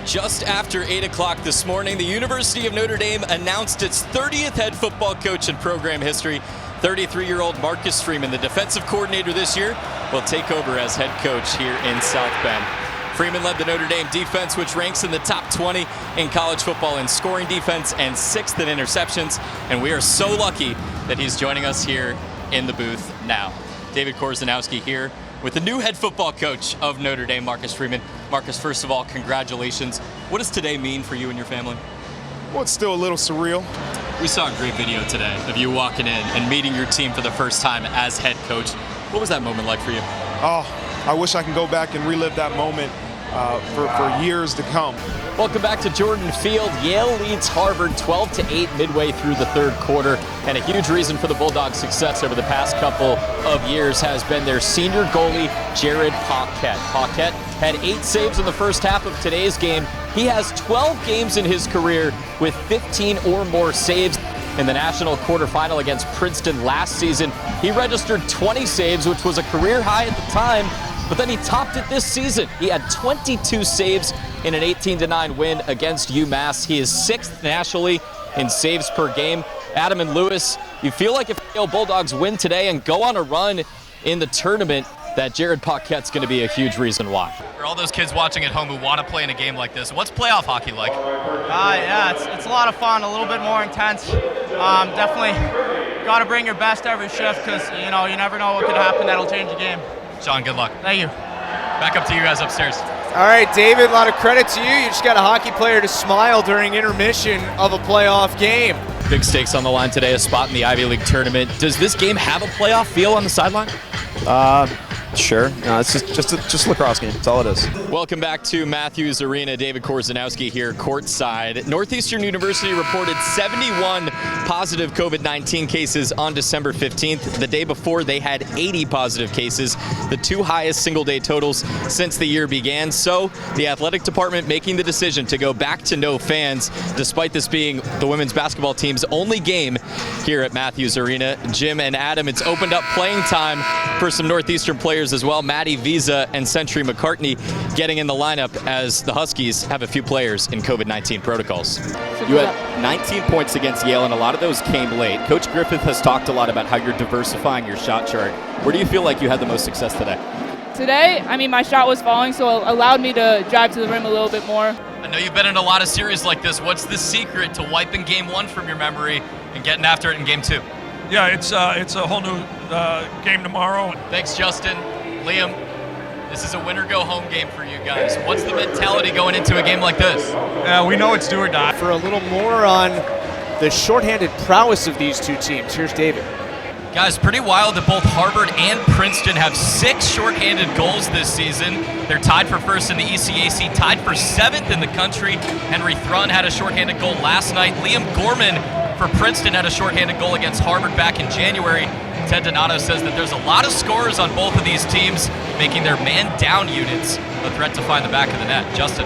Just after 8 o'clock this morning, the University of Notre Dame announced its 30th head football coach in program history. 33-year-old Marcus Freeman, the defensive coordinator this year, will take over as head coach here in South Bend. Freeman led the Notre Dame defense, which ranks in the top 20 in college football in scoring defense and 6th in interceptions. And we are so lucky that he's joining us here in the booth now. David Korzeniowski here with the new head football coach of Notre Dame, Marcus Freeman. Marcus, first of all, congratulations. What does today mean for you and your family? Well, it's still a little surreal. We saw a great video today of you walking in and meeting your team for the first time as head coach. What was that moment like for you? Oh, I wish I can go back and relive that moment for years to come. Welcome back to Jordan Field. Yale leads Harvard 12-8 midway through the third quarter, and a huge reason for the Bulldogs' success over the past couple of years has been their senior goalie, Jared Paquette. Paquette had 8 saves in the first half of today's game. He has 12 games in his career with 15 or more saves. In the national quarterfinal against Princeton last season, he registered 20 saves, which was a career high at the time, but then he topped it this season. He had 22 saves in an 18-9 win against UMass. He is 6th nationally in saves per game. Adam and Lewis, you feel like if the Yale Bulldogs win today and go on a run in the tournament, that Jared Paquette's going to be a huge reason why. For all those kids watching at home who want to play in a game like this, what's playoff hockey like? Yeah, it's a lot of fun, a little bit more intense. Definitely got to bring your best every shift because, you never know what could happen that'll change the game. Sean, good luck. Thank you. Back up to you guys upstairs. All right, David, a lot of credit to you. You just got a hockey player to smile during intermission of a playoff game. Big stakes on the line today, a spot in the Ivy League tournament. Does this game have a playoff feel on the sideline? Sure. No, it's just a lacrosse game. That's all it is. Welcome back to Matthews Arena. David Korzeniowski here courtside. Northeastern University reported 71 positive COVID-19 cases on December 15th. The day before, they had 80 positive cases, the 2 highest single-day totals since the year began. So the athletic department making the decision to go back to no fans, despite this being the women's basketball team's only game here at Matthews Arena. Jim and Adam, it's opened up playing time for some Northeastern players as well. Maddie Visa and Century McCartney getting in the lineup as the Huskies have a few players in COVID-19 protocols. You had 19 points against Yale, and a lot of those came late. Coach Griffith has talked a lot about how you're diversifying your shot chart. Where do you feel like you had the most success today? Today, my shot was falling, so it allowed me to drive to the rim a little bit more. I know you've been in a lot of series like this. What's the secret to wiping game 1 from your memory and getting after it in game 2? Yeah, it's a whole new game tomorrow. Thanks, Justin. Liam, this is a win-or-go-home game for you guys. What's the mentality going into a game like this? Yeah, we know it's do or die. For a little more on the shorthanded prowess of these two teams, here's David. Guys, pretty wild that both Harvard and Princeton have 6 shorthanded goals this season. They're tied for first in the ECAC, tied for 7th in the country. Henry Thrun had a shorthanded goal last night. Liam Gorman for Princeton had a shorthanded goal against Harvard back in January. Ted Donato says that there's a lot of scorers on both of these teams, making their man-down units a threat to find the back of the net. Justin.